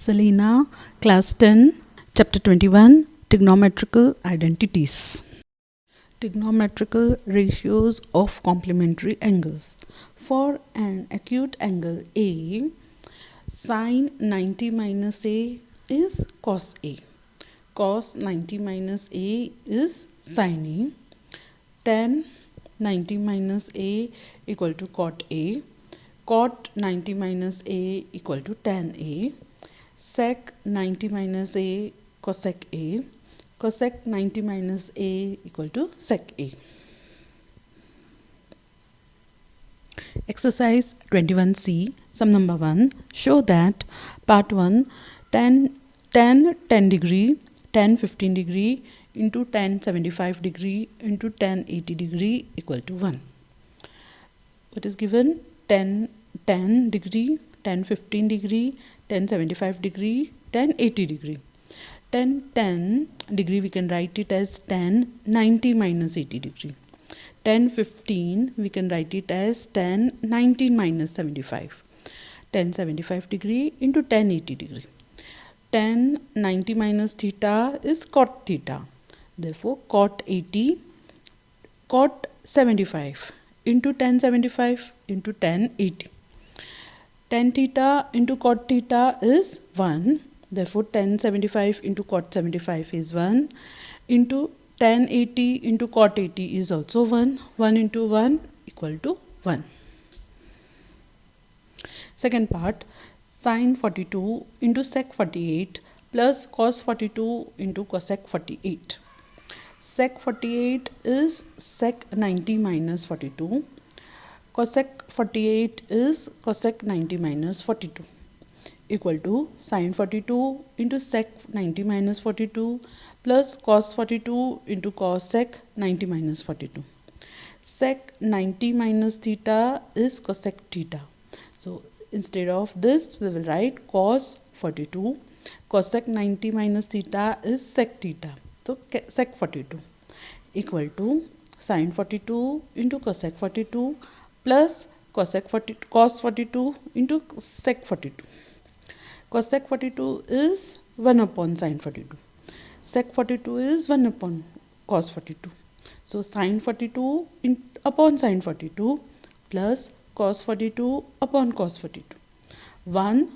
Selena, Class 10, Chapter 21, Trigonometrical Identities. Trigonometrical ratios of complementary angles. For an acute angle A, sin 90 minus A is cos A. Cos 90 minus A is sin A. Tan 90 minus A equal to cot A. Cot 90 minus A equal to tan A. Sec 90 minus A cosec A. Cosec 90 minus A equal to sec A. Exercise 21C, sum number 1. Show that part 1 tan 10 degree, tan 15 degree into tan 75 degree into tan 80 degree equal to 1. What is given? 10 degree, tan 15 degree, tan 75 degree, tan 80 degree. Tan 10 degree we can write it as tan 90 minus 80 degree. Tan 15 we can write it as tan 19 minus 75. Tan 75 degree into tan 80 degree. Tan 90 minus theta is cot theta. Therefore cot 80, cot 75 into tan 75 into tan 80. Tan theta into cot theta is 1. Therefore tan 75 into cot 75 is 1. Into tan 80 into cot 80 is also 1. 1 into 1 equal to 1. Second part, sin 42 into sec 48 plus cos 42 into cosec 48. Sec 48 is sec 90 minus 42. Cosec 48 is cosec 90 minus 42 equal to sin 42 into sec 90 minus 42 plus cos 42 into cosec 90 minus 42. Sec 90 minus theta is cosec theta. So instead of this we will write cos 42. Cosec 90 minus theta is sec theta. So sec 42 equal to sin 42 into cosec 42 plus cos 42 into sec 42. Cosec 42 is 1 upon sin 42. Sec 42 is 1 upon cos 42. So sin 42 upon sin 42 plus cos 42 upon cos 42. 1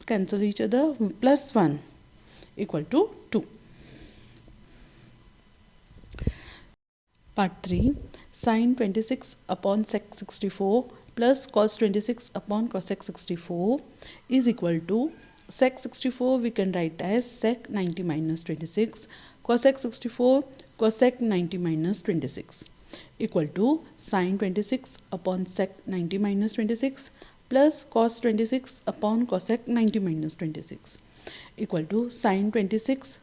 cancel each other, plus 1 equal to 2. Part 3, sin 26 upon sec 64 plus cos 26 upon cosec 64 is equal to sec 64 we can write as sec 90 minus 26, cosec 64 cosec 90 minus 26 equal to sin 26 upon sec 90 minus 26 plus cos 26 upon cosec 90 minus 26 equal to sin 26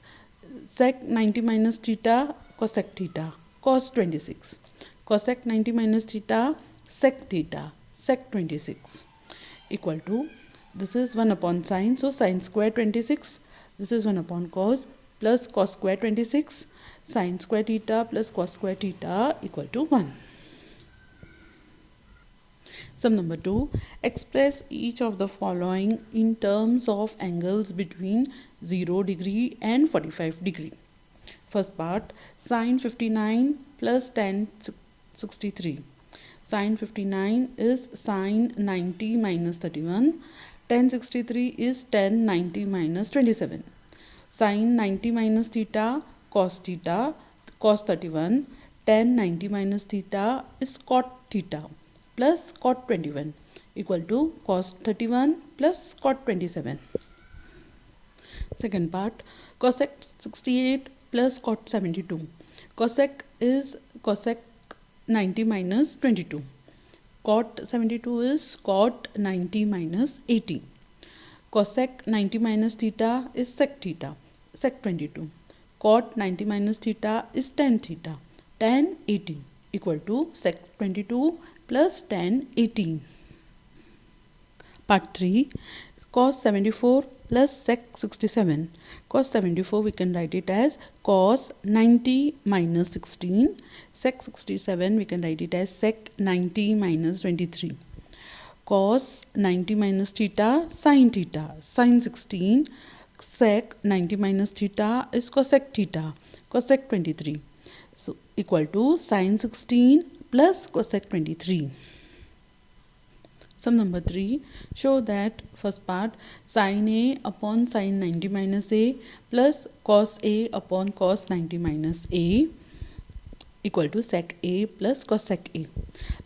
sec 90 minus theta cosec theta cos 26, cosec 90 minus theta sec theta sec 26 equal to, this is 1 upon sin, so sin square 26, this is 1 upon cos plus cos square 26, sin square theta plus cos square theta equal to 1. Sum number 2, express each of the following in terms of angles between 0 degree and 45 degree. First part, sin 59 plus tan 63. Sin 59 is sin 90 minus 31. Tan 63 is tan 90 minus 27. Sin 90 minus theta, cos 31. Tan 90 minus theta is cot theta plus cot 21 equal to cos 31 plus cot 27. Second part, cosec 68 plus cot 72. Cosec is cosec 90 minus 22. Cot 72 is cot 90 minus 80. Cosec 90 minus theta is sec theta, sec 22. Cot 90 minus theta is tan theta, tan 18 equal to sec 22 plus tan 18. Part 3, cos 74 plus sec 67. Cos 74 we can write it as cos 90 minus 16. Sec 67 we can write it as sec 90 minus 23. cos 90 minus theta, sin theta, sin 16, sec 90 minus theta is cosec theta, cosec 23. So equal to sin 16 plus cosec 23. Sum number 3, show that first part sin A upon sin 90 minus A plus cos A upon cos 90 minus A equal to sec A plus cosec A.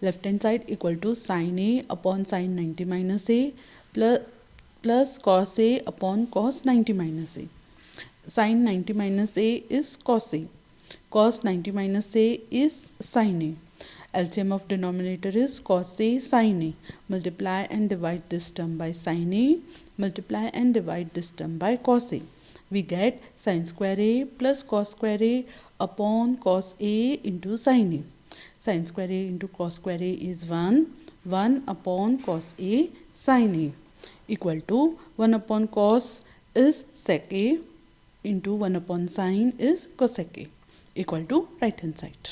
Left hand side equal to sin A upon sin 90 minus A plus cos A upon cos 90 minus A. Sin 90 minus A is cos A. Cos 90 minus A is sin A. LCM of denominator is cos A sin A. Multiply and divide this term by sin A. Multiply and divide this term by cos A. We get sin square A plus cos square A upon cos A into sin A. Sin square A into cos square A is 1. 1 upon cos A sin A equal to 1 upon cos is sec A into 1 upon sin is cosec A equal to right hand side.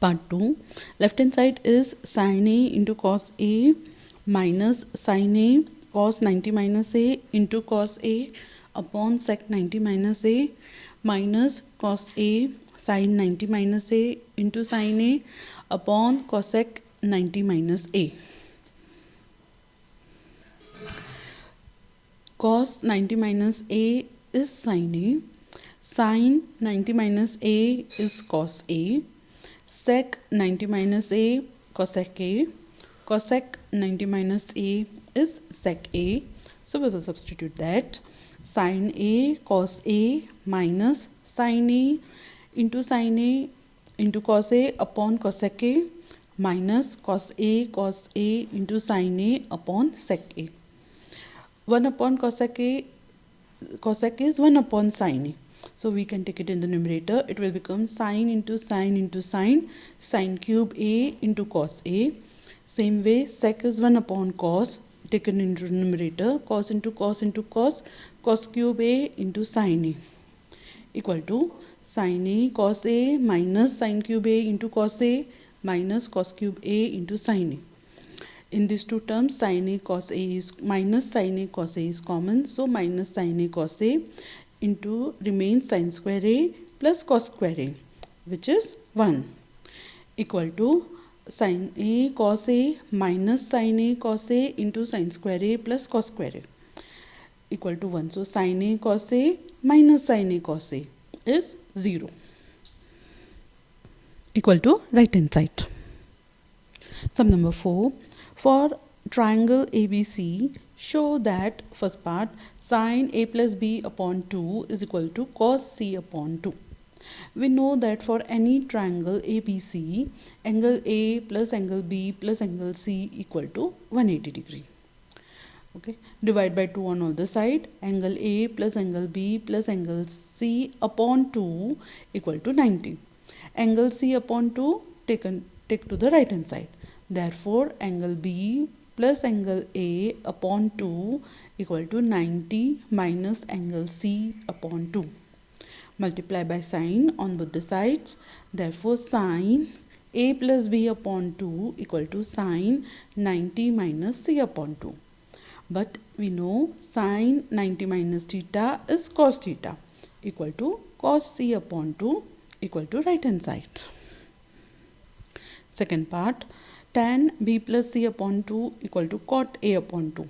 Part 2, left hand side is sin A into cos A minus sin A cos 90 minus A into cos A upon sec 90 minus A minus cos A sin 90 minus A into sin A upon cosec 90 minus A. Cos 90 minus A is sin A, sin 90 minus A is cos A, sec 90 minus A cosec A, cosec 90 minus A is sec A. So we will substitute that sin A cos A minus sin A into cos A upon cosec A minus cos A into sin A upon sec A. 1 upon cosec A, cosec is 1 upon sin A. So we can take it in the numerator. It will become sin into sin, sin cube A into cos A. Same way sec is 1 upon cos, taken into numerator, cos into cos into cos, cos cube A into sin A equal to sin A cos A minus sin cube A into cos A minus cos cube A into sin A. In these two terms, sin A cos A is minus sin A cos A is common. So minus sin A cos A into remains sin square A plus cos square A, which is 1 equal to sin A cos A minus sin A cos A into sin square A plus cos square A equal to 1. So sin A cos A minus sin A cos A is 0 equal to right hand side. Sum number 4, for triangle ABC, show that first part sin A plus B upon 2 is equal to cos C upon 2. We know that for any triangle ABC, angle A plus angle B plus angle C equal to 180 degree. Okay, divide by 2 on all the side. Angle A plus angle B plus angle C upon 2 equal to 90. Angle C upon 2 take to the right hand side. Therefore, angle B plus angle A upon 2 equal to 90 minus angle C upon 2. Multiply by sign on both the sides. Therefore, sin A plus B upon 2 equal to sin 90 minus C upon 2. But we know sin 90 minus theta is cos theta equal to cos C upon 2 equal to right hand side. Second part, tan B plus C upon 2 equal to cot A upon 2.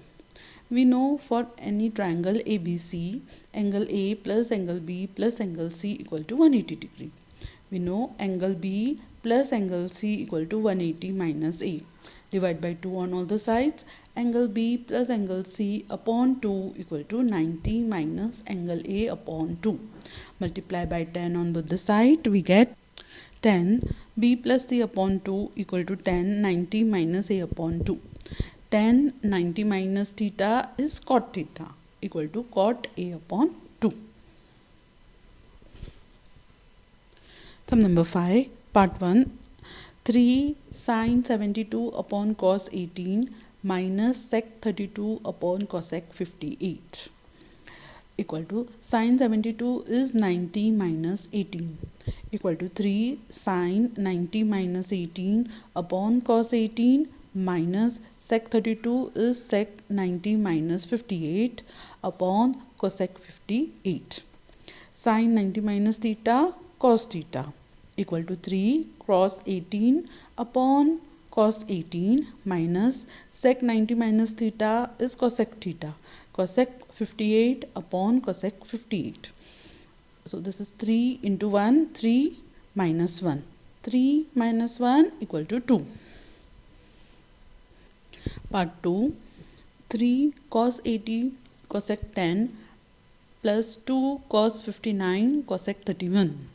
We know for any triangle ABC, angle A plus angle B plus angle C equal to 180 degree. We know angle B plus angle C equal to 180 minus A. Divide by 2 on all the sides. Angle B plus angle C upon 2 equal to 90 minus angle A upon 2. Multiply by 10 on both the sides. We get 10 B plus C upon 2 equal to 10 90 minus A upon 2. 10 90 minus theta is cot theta equal to cot A upon 2. Sum number 5, part 1. 3 sin 72 upon cos 18 minus sec 32 upon cosec 58 equal to sin 72 is 90 minus 18 equal to 3 sin 90 minus 18 upon cos 18 minus sec 32 is sec 90 minus 58 upon cosec 58. Sin 90 minus theta cos theta equal to 3 cos 18 upon cos 18 minus sec 90 minus theta is cosec theta, cosec 58 upon cosec 58. So this is 3 into 1, 3 minus 1. 3 minus 1 equal to 2. Part 2, 3 cos 80 cosec 10 plus 2 cos 59 cosec 31.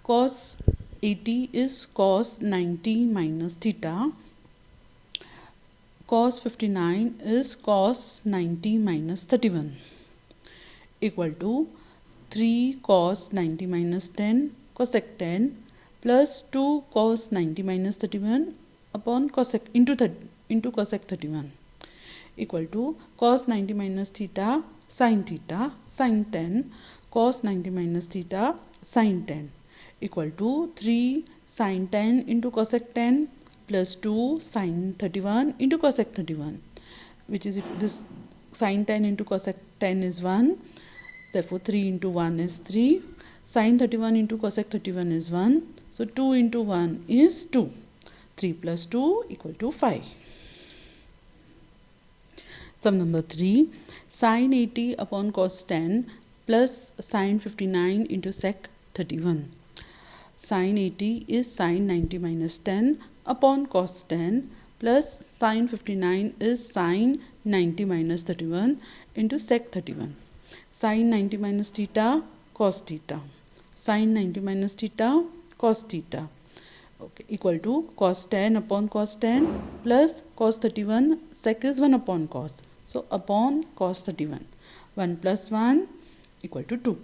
Cos 80 is cos 90 minus theta. Cos 59 is cos 90 minus 31 equal to 3 cos 90 minus 10 cosec 10 plus 2 cos 90 minus 31 upon cosec into cosec 31 equal to cos 90 minus theta sin 10 cos 90 minus theta sin 10 equal to 3 sin 10 into cosec 10 plus 2 sin 31 into cosec 31, which is this sin 10 into cosec 10 is 1. Therefore 3 into 1 is 3. Sin 31 into cosec 31 is 1. So 2 into 1 is 2. 3 plus 2 equal to 5. Sum number 3. Sin 80 upon cos 10 plus sin 59 into sec 31. Sin 80 is sin 90 minus 10 upon cos 10 plus sin 59 is sin 90 minus 31 into sec 31. Sin 90 minus theta cos theta. Sin 90 minus theta cos theta. Okay, equal to cos 10 upon cos 10 plus cos 31. Sec is 1 upon cos. So upon cos 31. 1 plus 1 equal to 2.